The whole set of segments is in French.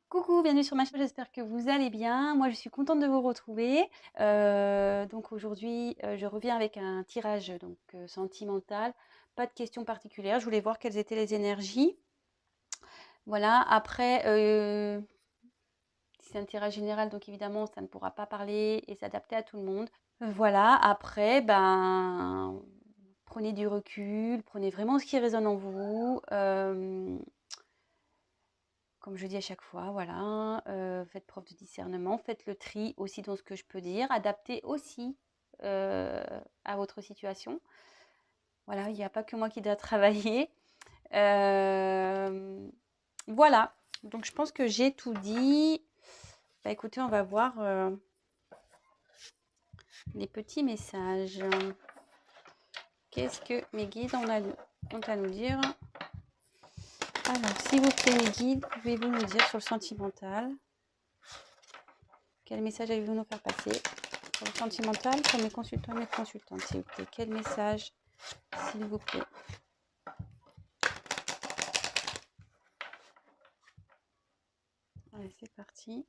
Coucou, bienvenue sur ma chaîne, j'espère que vous allez bien. Moi, je suis contente de vous retrouver. Donc aujourd'hui, je reviens avec un tirage sentimental. Pas de questions particulières. Je voulais voir quelles étaient les énergies. Voilà. Après, si c'est un tirage général, donc évidemment, ça ne pourra pas parler et s'adapter à tout le monde. Voilà. Après, ben, prenez du recul, prenez vraiment ce qui résonne en vous. Comme je dis à chaque fois, voilà, faites preuve de discernement, faites le tri aussi dans ce que je peux dire, adaptez aussi à votre situation. Voilà, il n'y a pas que moi qui dois travailler. Euh, voilà, donc je pense que j'ai tout dit. Bah, écoutez, on va voir les petits messages. Qu'est-ce que mes guides ont à nous dire? Alors, s'il vous plaît, mes guides, pouvez-vous nous dire sur le sentimental? Quel message avez-vous nous faire passer? Pour le sentimental, pour mes consultants et mes consultantes, s'il vous plaît. Quel message, s'il vous plaît? Allez, c'est parti.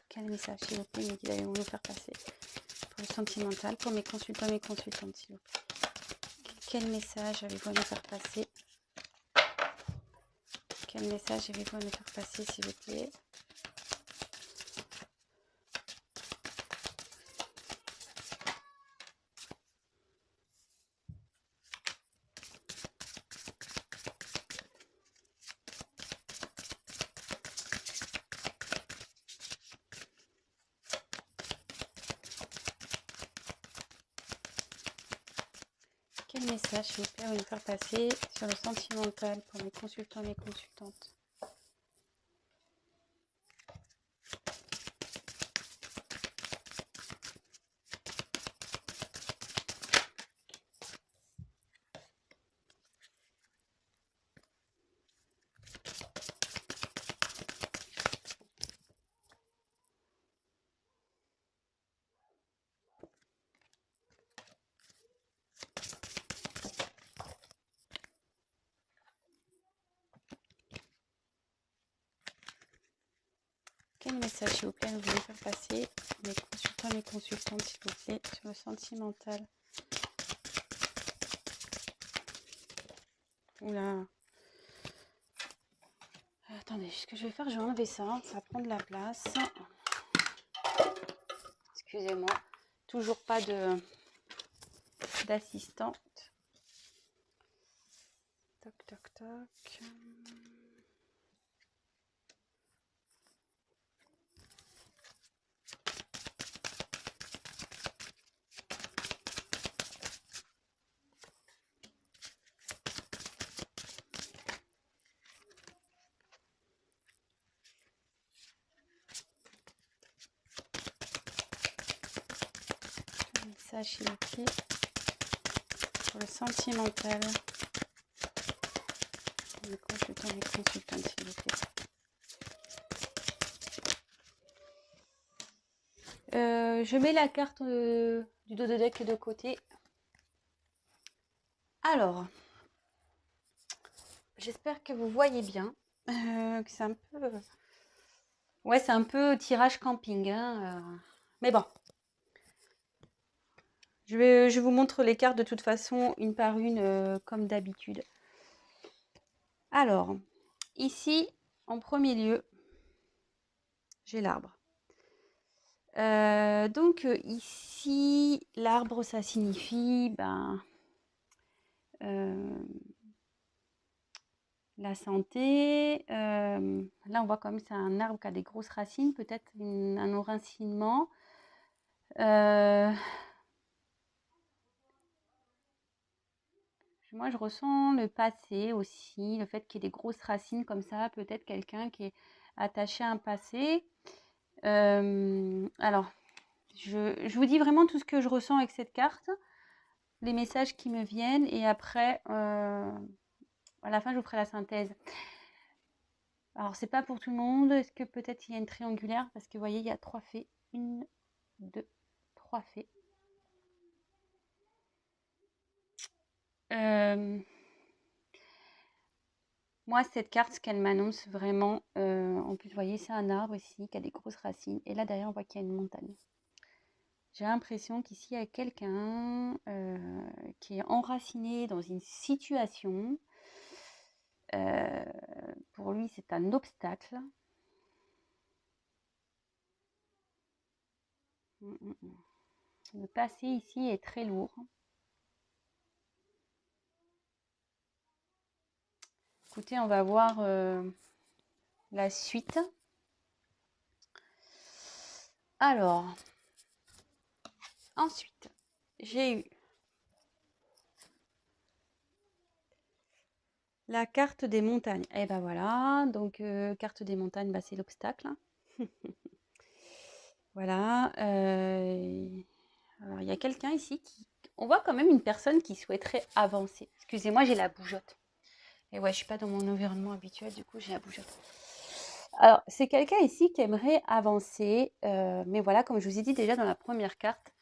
Quel message, s'il vous plaît, allez-vous nous faire passer? Pour le sentimental, pour mes consultants et mes consultantes, s'il vous plaît. Quel message avez-vous à nous faire passer? Quel message avez-vous à nous faire passer, s'il vous plaît? Quel message, s'il vous plaît, à nous faire passer sur le sentimental pour mes consultants et mes consultantes? Quel message, s'il vous plaît, vous voulez faire passer mes consultants et mes consultantes, s'il vous plaît, sur le sentimental? Oula. Attendez, ce que je vais faire, je vais enlever ça. Ça va prendre de la place. Excusez-moi. Toujours pas d'assistante. Toc, toc, toc. Message, s'il vous plaît. Pour le sentimental. Les consultants, les consultantes, s'il vous plaît. Je mets la carte du dos de deck de côté. Alors, j'espère que vous voyez bien. Que c'est un peu... Ouais, c'est un peu tirage camping. Hein, mais bon. Je vous montre les cartes de toute façon, une par une, comme d'habitude. Alors, ici, en premier lieu, j'ai l'arbre. Ici, l'arbre, ça signifie la santé. Là, on voit comme c'est un arbre qui a des grosses racines, peut-être un enracinement. Moi, je ressens le passé aussi, le fait qu'il y ait des grosses racines comme ça, peut-être quelqu'un qui est attaché à un passé. Alors, je vous dis vraiment tout ce que je ressens avec cette carte, les messages qui me viennent, et après, à la fin, je vous ferai la synthèse. Alors, c'est pas pour tout le monde. Est-ce que peut-être il y a une triangulaire? Parce que vous voyez, il y a 3 fées. 1, 2, 3 fées. Moi, cette carte, ce qu'elle m'annonce vraiment, en plus, vous voyez, c'est un arbre ici qui a des grosses racines. Et là, derrière, on voit qu'il y a une montagne. J'ai l'impression qu'ici, il y a quelqu'un qui est enraciné dans une situation. Pour lui, c'est un obstacle. Le passé ici est très lourd. Écoutez, on va voir la suite. Alors, ensuite, j'ai eu la carte des montagnes. Et ben voilà, donc carte des montagnes, bah, c'est l'obstacle. Voilà. Alors, il y a quelqu'un ici qui... On voit quand même une personne qui souhaiterait avancer. Excusez-moi, j'ai la bougeotte. Et ouais, je suis pas dans mon environnement habituel, du coup, j'ai la bougeotte. Alors, c'est quelqu'un ici qui aimerait avancer. Mais voilà, comme je vous ai dit déjà dans la première carte,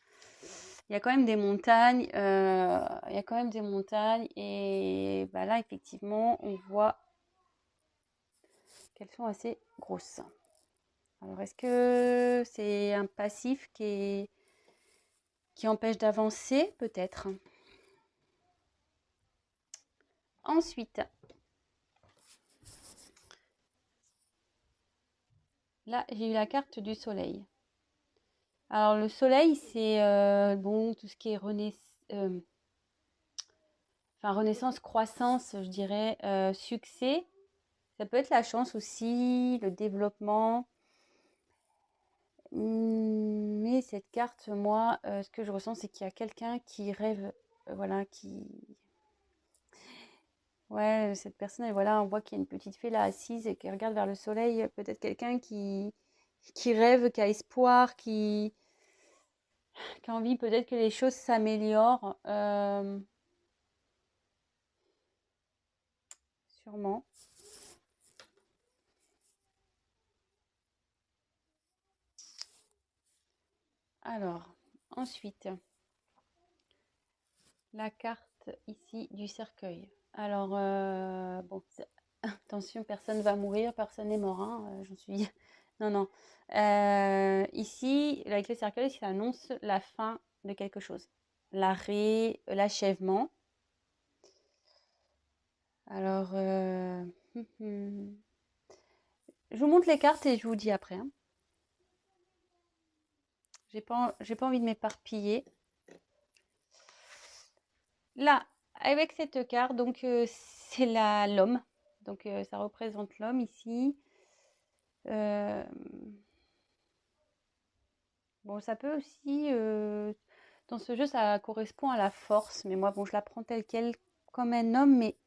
il y a quand même des montagnes. Il y a quand même des montagnes. Et bah, là, effectivement, on voit qu'elles sont assez grosses. Alors, est-ce que c'est un passif qui empêche d'avancer? Peut-être. Ensuite, là, j'ai eu la carte du soleil. Alors, le soleil, c'est bon, tout ce qui est renaissance, croissance, je dirais, succès. Ça peut être la chance aussi, le développement. Mais cette carte, moi, ce que je ressens, c'est qu'il y a quelqu'un qui rêve, voilà, qui... Ouais, cette personne, et voilà, on voit qu'il y a une petite fille là assise et qui regarde vers le soleil. Peut-être quelqu'un qui rêve, qui a espoir, qui a envie peut-être que les choses s'améliorent. Sûrement. Alors, ensuite, la carte ici du cercueil. Alors, bon, attention, personne ne va mourir, personne n'est mort, hein, j'en suis... Non, non. Ici, avec le cercueil, ça annonce la fin de quelque chose. L'arrêt, l'achèvement. Alors, je vous montre les cartes et je vous dis après. Hein. J'ai pas envie de m'éparpiller. Là, avec cette carte, donc c'est l'homme. Donc ça représente l'homme ici. Bon, ça peut aussi, dans ce jeu, ça correspond à la force. Mais moi, bon, je la prends telle quelle comme un homme, mais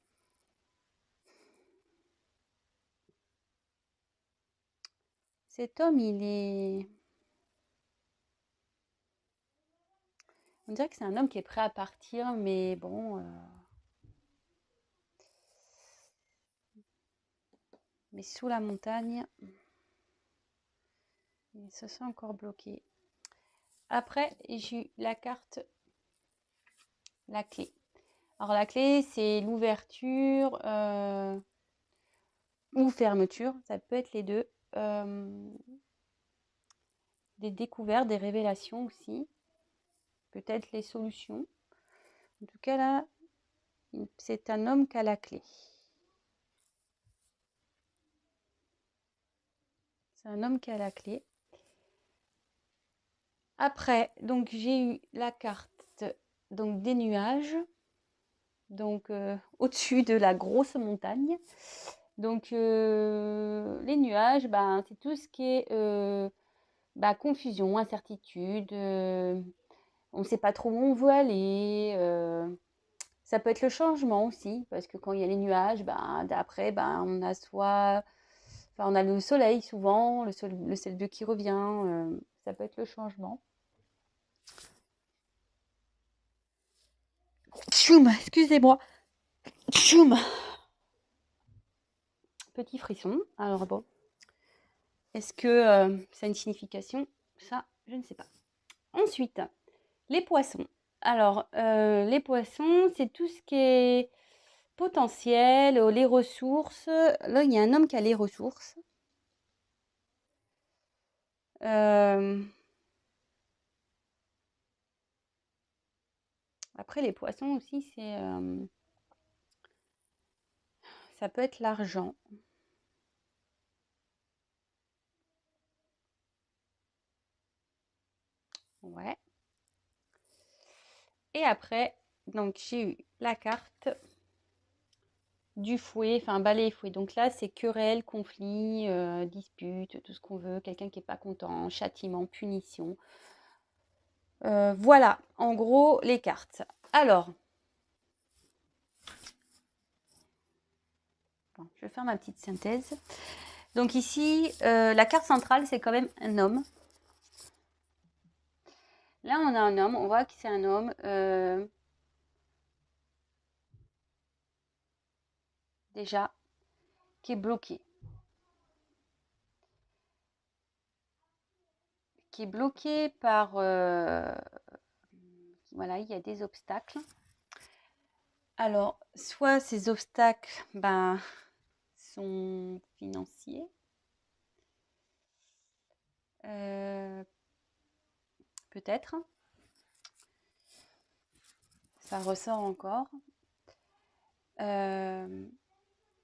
cet homme, il est... On dirait que c'est un homme qui est prêt à partir, mais bon... Mais sous la montagne, il se sent encore bloqué. Après, j'ai eu la carte, la clé. Alors la clé, c'est l'ouverture ou fermeture, ça peut être les deux. Des découvertes, des révélations aussi. Peut-être les solutions. En tout cas, là, c'est un homme qui a la clé. C'est un homme qui a la clé. Après, donc j'ai eu la carte donc des nuages. Donc au-dessus de la grosse montagne. Donc les nuages, ben, c'est tout ce qui est confusion, incertitude. On ne sait pas trop où on veut aller. Ça peut être le changement aussi, parce que quand il y a les nuages, ben, après, ben, on a on a le soleil souvent, le ciel bleu qui revient. Ça peut être le changement. Tchoum, excusez-moi. Tchoum. Petit frisson. Alors bon, est-ce que ça a une signification? Ça, je ne sais pas. Ensuite, les poissons. Alors, les poissons, c'est tout ce qui est potentiel, les ressources. Là, il y a un homme qui a les ressources. Après, les poissons aussi, ça peut être l'argent. Ouais. Et après, donc j'ai eu la carte du fouet, enfin balai et fouet. Donc là, c'est querelle, conflit, dispute, tout ce qu'on veut. Quelqu'un qui n'est pas content, châtiment, punition. Voilà, en gros, les cartes. Alors, bon, je vais faire ma petite synthèse. Donc ici, la carte centrale, c'est quand même un homme. Là, on a un homme, on voit que c'est un homme déjà qui est bloqué. Qui est bloqué par... voilà, il y a des obstacles. Alors, soit ces obstacles sont financiers. Peut-être. Ça ressort encore.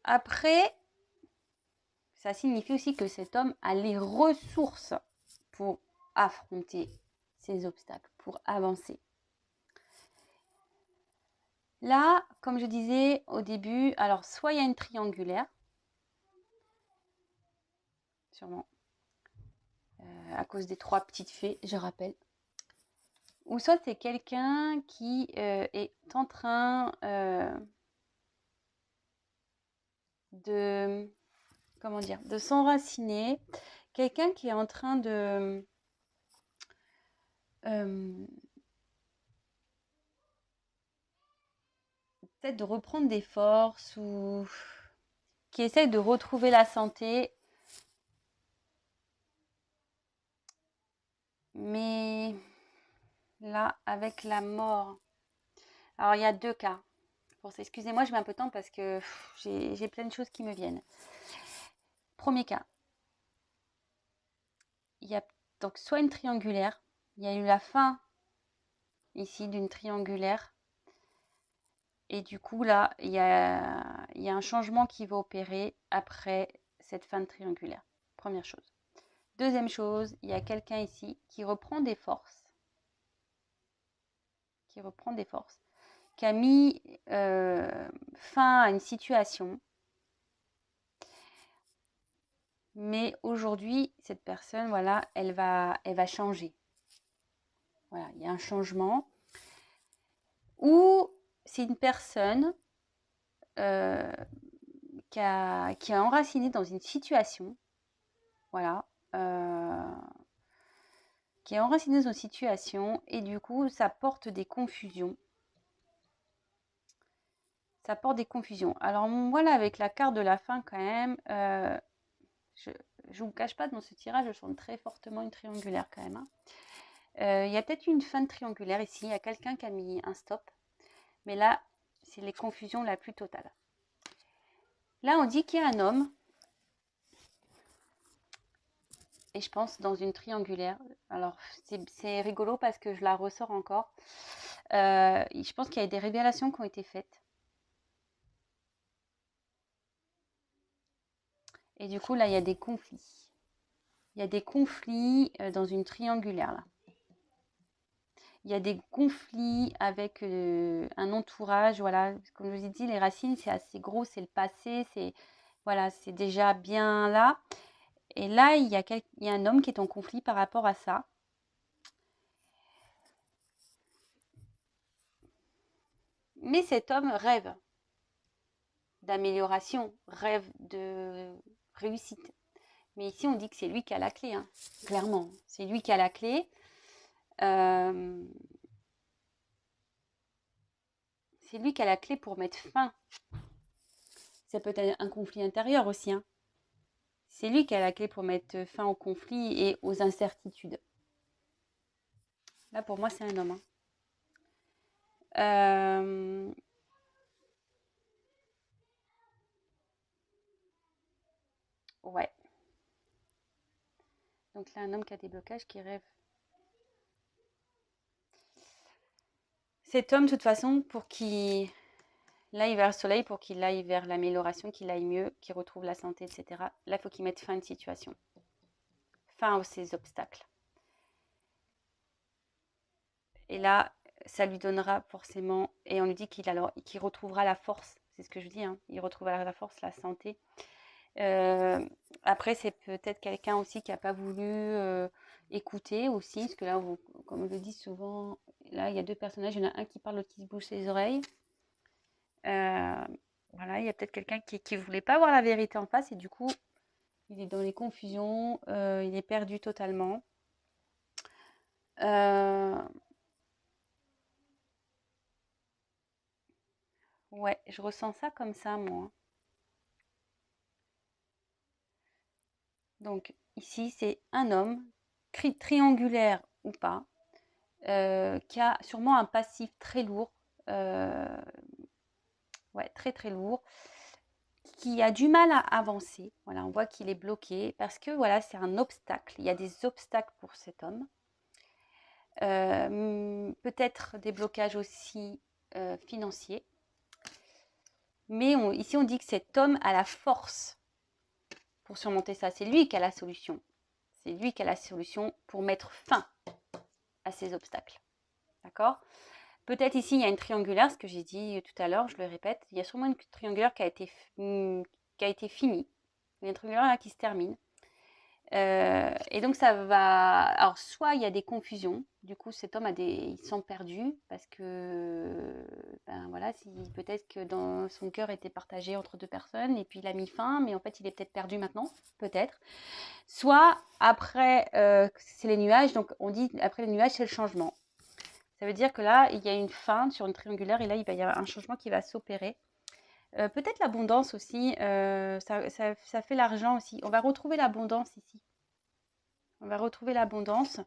Après, ça signifie aussi que cet homme a les ressources pour affronter ces obstacles, pour avancer. Là, comme je disais au début, alors soit il y a une triangulaire, sûrement, à cause des 3 petites fées, je rappelle. Ou soit c'est quelqu'un qui est en train de, comment dire, de s'enraciner. Quelqu'un qui est en train de peut-être de reprendre des forces ou qui essaie de retrouver la santé. Mais là, avec la mort, alors il y a 2 cas. Bon, excusez-moi, je mets un peu de temps parce que j'ai plein de choses qui me viennent. Premier cas, il y a donc soit une triangulaire, il y a eu la fin ici d'une triangulaire. Et du coup, là, il y a un changement qui va opérer après cette fin de triangulaire. Première chose. Deuxième chose, il y a quelqu'un ici qui reprend des forces. Qui a mis fin à une situation. Mais aujourd'hui, cette personne, voilà, elle va changer. Voilà, il y a un changement. Ou c'est une personne qui est enracinée dans une situation. Voilà. Qui est enracinée dans une situation et du coup, ça porte des confusions. Ça porte des confusions. Alors, voilà, avec la carte de la fin, quand même, je ne vous cache pas, dans ce tirage, je sens très fortement une triangulaire, quand même. Il y a peut-être une fin de triangulaire ici. Il y a quelqu'un qui a mis un stop. Mais là, c'est les confusions la plus totale. Là, on dit qu'il y a un homme. Et je pense dans une triangulaire. Alors, c'est rigolo parce que je la ressors encore. Je pense qu'il y a des révélations qui ont été faites. Et du coup, là, il y a des conflits. Il y a des conflits dans une triangulaire, là. Il y a des conflits avec un entourage. Voilà, comme je vous ai dit, les racines, c'est assez gros, c'est le passé. Voilà, c'est déjà bien là. Et là, il y a un homme qui est en conflit par rapport à ça. Mais cet homme rêve d'amélioration, rêve de réussite. Mais ici, on dit que c'est lui qui a la clé, hein, clairement. C'est lui qui a la clé. C'est lui qui a la clé pour mettre fin. Ça peut être un conflit intérieur aussi. Hein. C'est lui qui a la clé pour mettre fin au conflit et aux incertitudes. Là, pour moi, c'est un homme. Hein. Ouais. Donc là, un homme qui a des blocages, qui rêve. Cet homme, de toute façon, pour qu'il aille vers le soleil, pour qu'il aille vers l'amélioration, qu'il aille mieux, qu'il retrouve la santé, etc. Là, il faut qu'il mette fin à une situation. Fin à ces obstacles. Et là, ça lui donnera forcément, et on lui dit qu'il retrouvera la force, c'est ce que je dis, hein, il retrouvera la force, la santé. Après, c'est peut-être quelqu'un aussi qui n'a pas voulu écouter aussi, parce que là, comme je le dis souvent, là, il y a deux personnages, il y en a un qui parle, l'autre qui se bouge les oreilles. Voilà, il y a peut-être quelqu'un qui ne voulait pas voir la vérité en face, et du coup, il est dans les confusions, il est perdu totalement. Ouais, je ressens ça comme ça, moi. Donc ici, c'est un homme, triangulaire ou pas, qui a sûrement un passif très lourd, ouais, très très lourd, qui a du mal à avancer. Voilà, on voit qu'il est bloqué parce que voilà, c'est un obstacle. Il y a des obstacles pour cet homme. Peut-être des blocages aussi financiers. Mais ici, on dit que cet homme a la force pour surmonter ça. C'est lui qui a la solution. C'est lui qui a la solution pour mettre fin à ces obstacles. D'accord? Peut-être ici, il y a une triangulaire, ce que j'ai dit tout à l'heure, je le répète. Il y a sûrement une triangulaire qui a été finie. Il y a une triangulaire qui se termine. Et donc, ça va... Alors, soit il y a des confusions. Du coup, cet homme il sent perdu parce que, ben voilà, peut-être que dans son cœur était partagé entre deux personnes et puis il a mis fin, mais en fait, il est peut-être perdu maintenant, peut-être. Soit après, c'est les nuages. Donc, on dit après les nuages, c'est le changement. Ça veut dire que là, il y a une fin sur une triangulaire et là, il va y avoir un changement qui va s'opérer. Peut-être l'abondance aussi, ça fait l'argent aussi. On va retrouver l'abondance ici. On va retrouver l'abondance.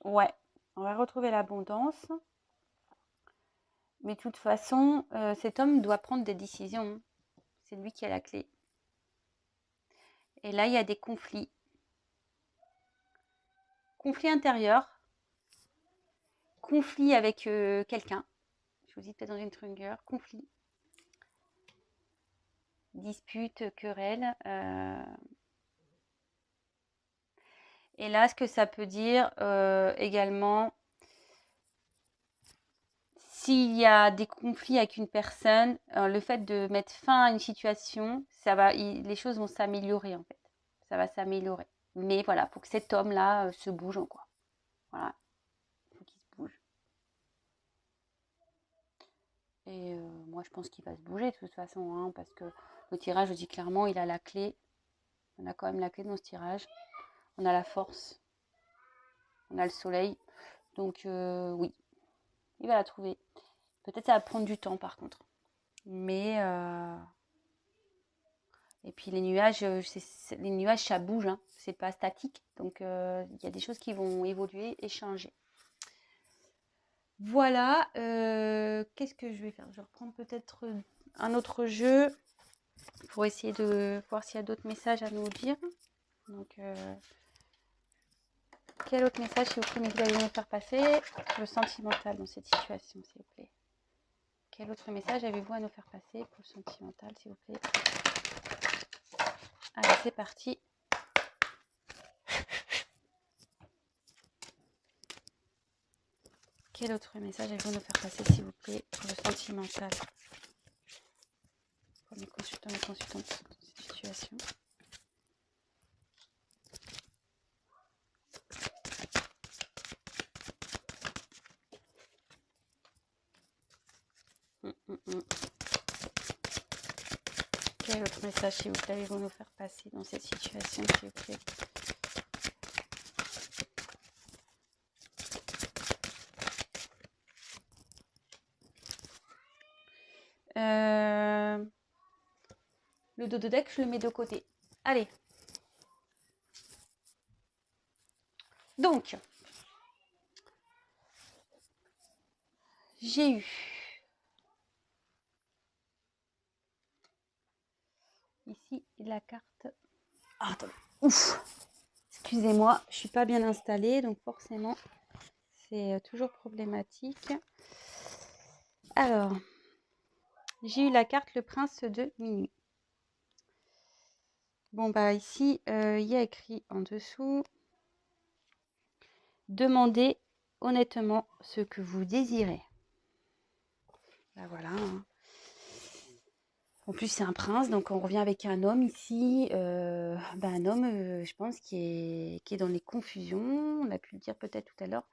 Ouais, on va retrouver l'abondance. Mais de toute façon, cet homme doit prendre des décisions. C'est lui qui a la clé. Et là, il y a des conflits. Conflits intérieurs. Conflit avec quelqu'un. Je vous dis peut-être dans une triangulaire. Conflit. Dispute, querelle. Et là, ce que ça peut dire également, s'il y a des conflits avec une personne, le fait de mettre fin à une situation, les choses vont s'améliorer en fait. Ça va s'améliorer. Mais voilà, il faut que cet homme-là se bouge, quoi. Voilà, il faut qu'il se bouge. Et moi, je pense qu'il va se bouger de toute façon, hein, parce que le tirage, je dis clairement, il a la clé. On a quand même la clé dans ce tirage. On a la force. On a le soleil. Donc oui, il va la trouver. Peut-être ça va prendre du temps par contre. Mais et puis les nuages, ça bouge, hein. C'est pas statique. Donc il y a des choses qui vont évoluer et changer. Voilà. Qu'est-ce que je vais faire? Je vais reprendre peut-être un autre jeu pour essayer de voir s'il y a d'autres messages à nous dire. Donc quel autre message, s'il vous plaît, vous allez me faire passer? Le sentimental dans cette situation, s'il vous plaît. Quel autre message avez-vous à nous faire passer pour le sentimental, s'il vous plaît? Allez, c'est parti. Quel autre message avez-vous à nous faire passer, s'il vous plaît, pour le sentimental? Pour mes consultants et consultantes dans cette situation. Quel autre message, s'il vous plaît, allez-vous nous faire passer dans cette situation, s'il vous plaît? Le dos de deck, je le mets de côté. Allez. Donc, j'ai eu ici la carte. Ah, attendez. Ouf. Excusez-moi, je suis pas bien installée, donc forcément, c'est toujours problématique. Alors, j'ai eu la carte le prince de minuit. Bon, bah ici, il y a écrit en dessous, demandez honnêtement ce que vous désirez. Bah voilà. Hein. En plus, c'est un prince, donc on revient avec un homme ici. Un homme, je pense, qui est dans les confusions. On a pu le dire peut-être tout à l'heure,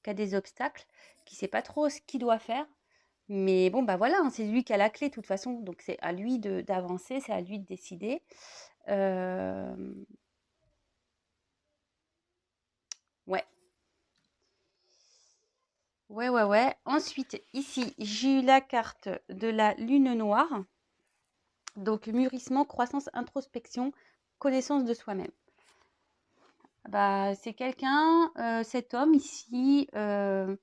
qui a des obstacles, qui ne sait pas trop ce qu'il doit faire. Mais bon, bah voilà, hein, c'est lui qui a la clé de toute façon. Donc c'est à lui d'avancer, c'est à lui de décider. Ouais. Ouais. Ensuite, ici, j'ai eu la carte de la lune noire. Donc, mûrissement, croissance, introspection, connaissance de soi-même. Bah, c'est quelqu'un, cet homme ici, est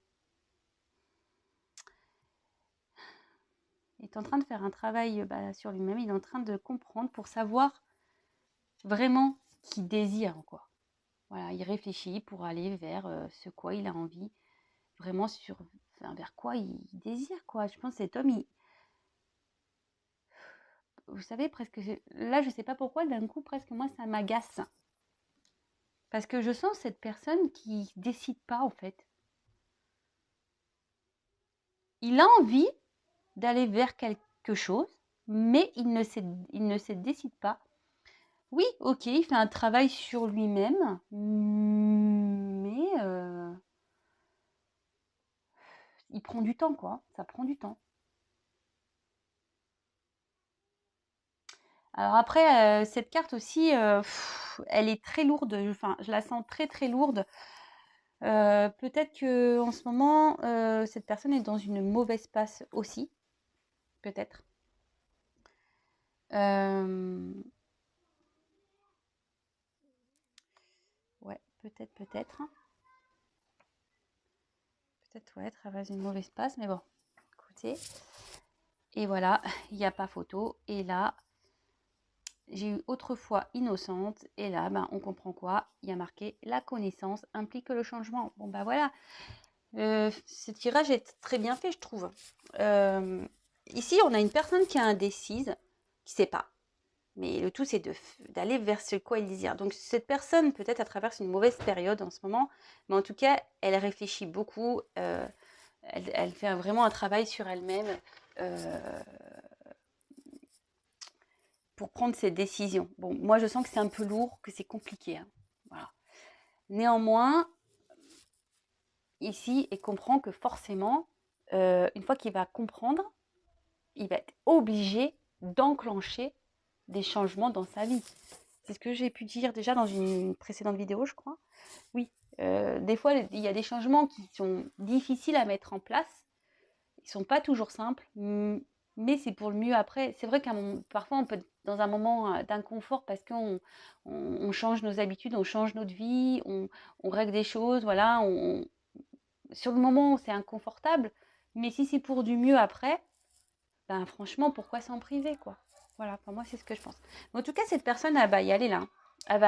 en train de faire un travail sur lui-même. Il est en train de comprendre pour savoir vraiment ce qu'il désire, quoi. Voilà, il réfléchit pour aller vers ce quoi il a envie, vraiment vers quoi il désire, quoi. Je pense que cet homme, vous savez, presque, là, je sais pas pourquoi, d'un coup, presque, moi, ça m'agace. Parce que je sens cette personne qui décide pas, en fait. Il a envie d'aller vers quelque chose, mais il ne se décide pas. Oui, ok, il fait un travail sur lui-même, mais il prend du temps, quoi. Ça prend du temps. Alors après, cette carte aussi, elle est très lourde. Enfin, je la sens très très lourde. Peut-être que en ce moment, cette personne est dans une mauvaise passe aussi, peut-être. Ouais, peut-être. Peut-être, ouais, traverse une mauvaise passe, mais bon, écoutez. Et voilà, il n'y a pas photo. Et là, j'ai eu autrefois innocente. Et là, on comprend quoi? Il y a marqué la connaissance implique le changement. Bon, voilà. Ce tirage est très bien fait, je trouve. Ici, on a une personne qui est indécise, qui ne sait pas. Mais le tout, c'est d'aller vers ce quoi il désire. Donc, cette personne, peut-être, elle traverse une mauvaise période en ce moment. Mais en tout cas, elle réfléchit beaucoup. Elle fait vraiment un travail sur elle-même pour prendre ses décisions. Bon, moi, je sens que c'est un peu lourd, que c'est compliqué. Hein. Voilà. Néanmoins, ici, il comprend que forcément, une fois qu'il va comprendre, il va être obligé d'enclencher des changements dans sa vie. C'est ce que j'ai pu dire déjà dans une précédente vidéo, je crois. Oui, des fois, il y a des changements qui sont difficiles à mettre en place. Ils ne sont pas toujours simples, mais c'est pour le mieux après. C'est vrai parfois, on peut être dans un moment d'inconfort parce qu'on change nos habitudes, on change notre vie, on règle des choses, voilà. Sur le moment, c'est inconfortable, mais si c'est pour du mieux après, franchement, pourquoi s'en priver, quoi. Voilà, pour moi, c'est ce que je pense. Mais en tout cas, cette personne, elle va y aller là. Elle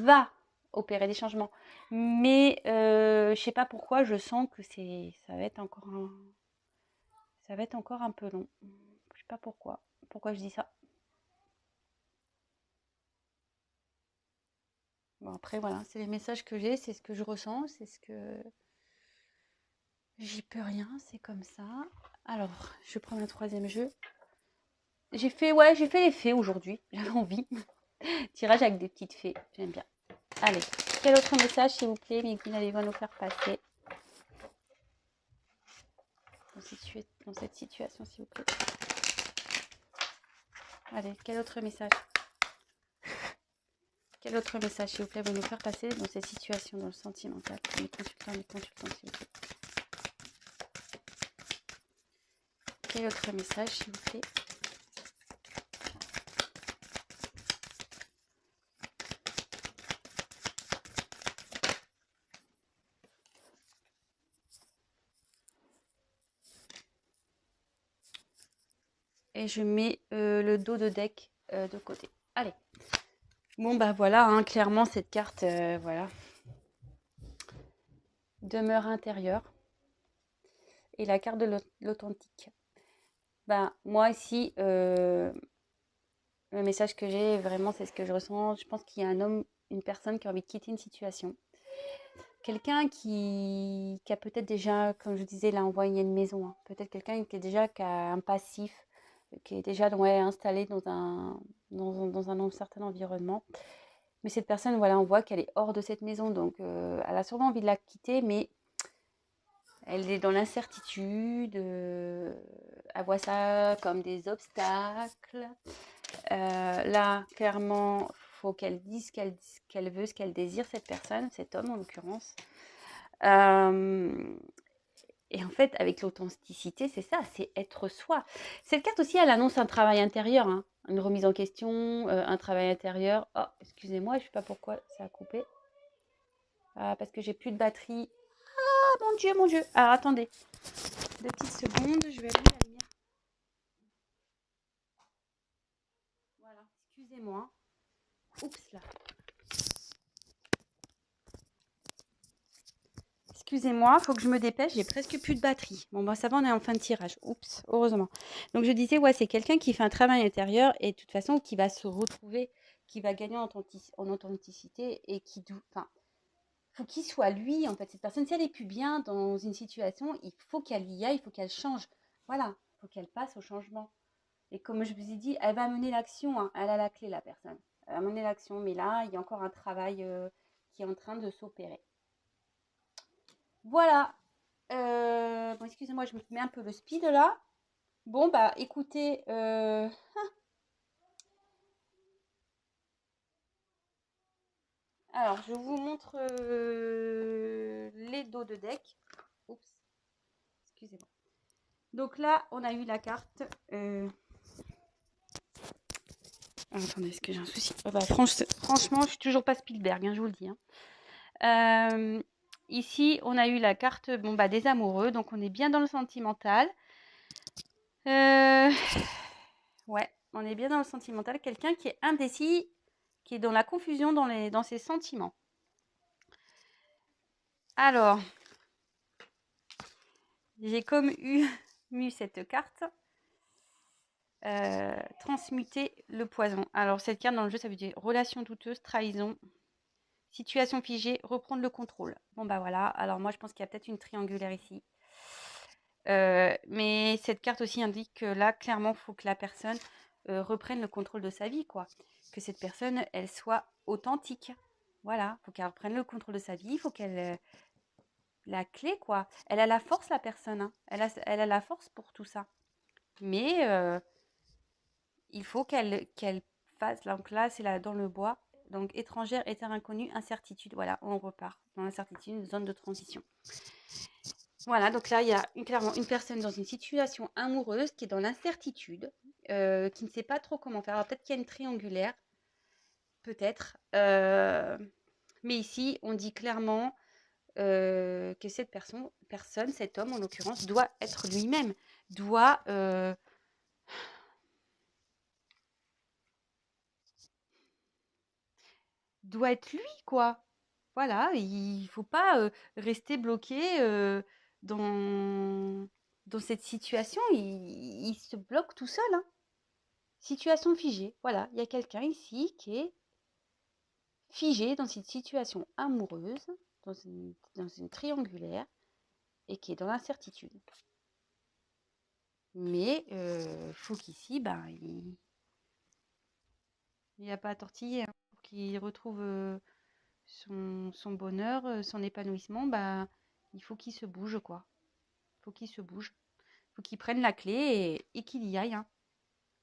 va opérer des changements. Mais je sais pas pourquoi, je sens que ça va être encore un peu long. Je sais pas pourquoi. Pourquoi je dis ça. Bon, après, voilà, c'est les messages que j'ai, c'est ce que je ressens, c'est ce que... J'y peux rien, c'est comme ça. Alors, je prends un troisième jeu. J'ai fait les fées aujourd'hui. J'avais envie. Tirage avec des petites fées, j'aime bien. Allez, quel autre message, s'il vous plaît, Miguel, allez-vous nous faire passer dans cette situation, s'il vous plaît. Allez, quel autre message? Quel autre message, s'il vous plaît, vous nous faire passer dans cette situation, dans le sentimental? Les consultants, s'il vous plaît. Quel autre message, s'il vous plaît? et je mets le dos de deck de côté. Allez. Bon, bah voilà, hein, clairement, cette carte, voilà. Demeure intérieure. Et la carte de l'authentique. Ben, moi, ici, le message que j'ai, vraiment, c'est ce que je ressens. Je pense qu'il y a un homme, une personne qui a envie de quitter une situation. Quelqu'un qui a peut-être déjà, comme je disais, là, on voit, il y a une maison. Hein. Peut-être quelqu'un qui a un passif, qui est déjà installé dans un certain environnement. Mais cette personne, voilà, on voit qu'elle est hors de cette maison. Donc, elle a sûrement envie de la quitter, mais elle est dans l'incertitude. Elle voit ça comme des obstacles. Là, clairement, faut qu'elle dise ce qu'elle veut, ce qu'elle désire, cette personne, cet homme en l'occurrence. Et en fait, avec l'authenticité, c'est ça, c'est être soi. Cette carte aussi, elle annonce un travail intérieur, hein, une remise en question, un travail intérieur. Oh, excusez-moi, je ne sais pas pourquoi ça a coupé. Parce que j'ai plus de batterie. Ah, mon Dieu, mon Dieu. Alors, attendez. 2 petites secondes, je vais allumer la lumière. Voilà, excusez-moi. Oups, là. Excusez-moi, il faut que je me dépêche, j'ai presque plus de batterie. Bon, bah ça va, on est en fin de tirage. Oups, heureusement. Donc, je disais, ouais, c'est quelqu'un qui fait un travail intérieur et de toute façon, qui va se retrouver, qui va gagner en authenticité et qui... Enfin, faut qu'il soit lui, en fait. Cette personne, si elle n'est plus bien dans une situation, il faut qu'elle y aille, il faut qu'elle change. Voilà, il faut qu'elle passe au changement. Et comme je vous ai dit, elle va mener l'action, hein. Elle a la clé, la personne. Elle va mener l'action, mais là, il y a encore un travail qui est en train de s'opérer. Voilà. Bon, excusez-moi, je me mets un peu le speed là. Bon, bah écoutez, alors je vous montre les dos de deck. Oups, excusez-moi. Donc là, on a eu la carte. Attendez, est-ce que j'ai un souci? Oh, bah, franchement, je suis toujours pas Spielberg, hein, je vous le dis. Hein. Ici, on a eu la carte bon, bah, des amoureux, donc on est bien dans le sentimental. Ouais, on est bien dans le sentimental. Quelqu'un qui est indécis, qui est dans la confusion dans ses sentiments. Alors, j'ai comme eu cette carte. Transmuter le poison. Alors, cette carte dans le jeu, ça veut dire relation douteuse, trahison, situation figée, reprendre le contrôle. Bon, bah voilà. Alors, moi, je pense qu'il y a peut-être une triangulaire ici. Mais cette carte aussi indique que là, clairement, il faut que la personne reprenne le contrôle de sa vie, quoi. Que cette personne, elle soit authentique. Voilà, il faut qu'elle reprenne le contrôle de sa vie, il faut qu'elle... la clé, quoi. Elle a la force, la personne. Hein. Elle a la force pour tout ça. Mais il faut qu'elle fasse... Donc là, c'est là, dans le bois. Donc, étrangère, terre inconnue, incertitude. Voilà, on repart dans l'incertitude, zone de transition. Voilà, donc là, il y a clairement une personne dans une situation amoureuse qui est dans l'incertitude, qui ne sait pas trop comment faire. Alors, peut-être qu'il y a une triangulaire, peut-être. Mais ici, on dit clairement que cette personne, cet homme en l'occurrence, doit être lui-même, doit être lui, quoi. Voilà, il faut pas rester bloqué dans, dans cette situation. Il se bloque tout seul. Hein. Situation figée. Voilà, il y a quelqu'un ici qui est figé dans cette situation amoureuse, dans une triangulaire, et qui est dans l'incertitude. Mais faut qu'ici, ben, il n'y a pas à tortiller. Hein. Pour qu'il retrouve son bonheur, son épanouissement, bah, il faut qu'il se bouge, quoi. Il faut qu'il se bouge. Il faut qu'il prenne la clé et qu'il y aille. Hein.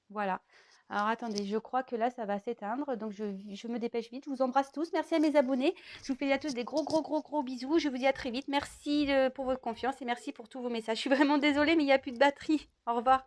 Voilà. Alors attendez, je crois que là, ça va s'éteindre. Donc, je me dépêche vite. Je vous embrasse tous. Merci à mes abonnés. Je vous fais à tous des gros bisous. Je vous dis à très vite. Merci pour votre confiance et merci pour tous vos messages. Je suis vraiment désolée, mais il n'y a plus de batterie. Au revoir.